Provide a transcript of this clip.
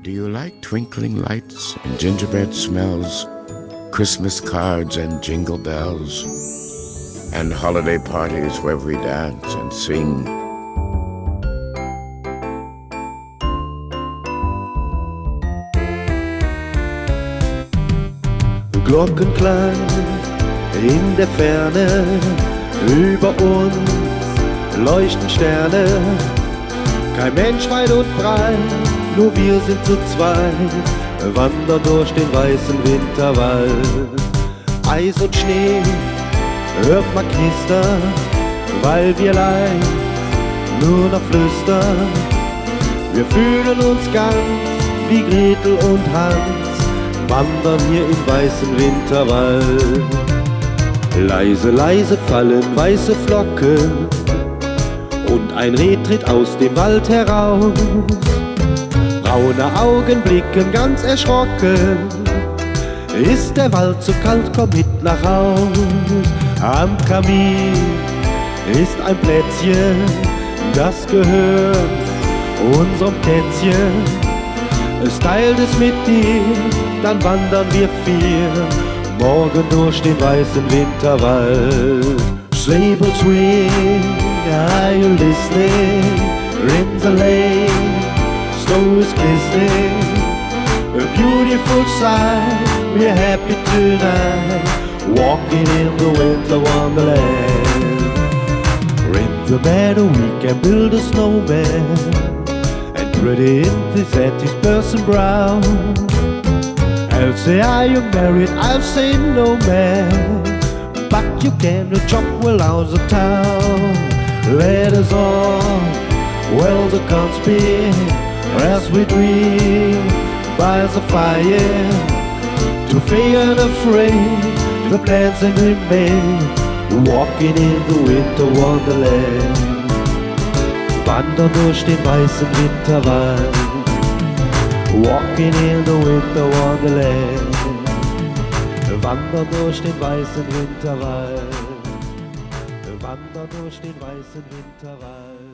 Do you like twinkling lights and gingerbread smells, Christmas cards and jingle bells, and holiday parties where we dance and sing? Glocken klang in der Ferne, über uns leuchten Sterne. Kein Mensch weit und breit, nur wir sind zu zweit, wandern durch den weißen Winterwald. Eis und Schnee hört man knistern, weil wir leicht nur noch flüstern. Wir fühlen uns ganz wie Gretel und Hans, wandern hier im weißen Winterwald. Leise, leise fallen weiße Flocken und ein Reh tritt aus dem Wald heraus. Braune Augen blicken ganz erschrocken. Ist der Wald zu kalt, komm mit nach Haus. Am Kamin ist ein Plätzchen, das gehört unserem Kätzchen. Es teilt es mit dir, dann wandern wir vier morgen durch den weißen Winterwald. Sable swing, are you listening? In the lane, snow is glistening. A beautiful sight, we're happy tonight, walking in the winter wonderland. In the meadow we can build a snowman, pretty in this his person brown. I'll say, are you married? I'll say no man, but you can jump well out of town. Let us all well the conspire as we dream by the fire, to fear and afraid the plans that we made, walking in the winter wonderland. Wandern durch den weißen Winterwald, walking in the winter wonderland. Wandern durch den weißen Winterwald, wandern durch den weißen Winterwald.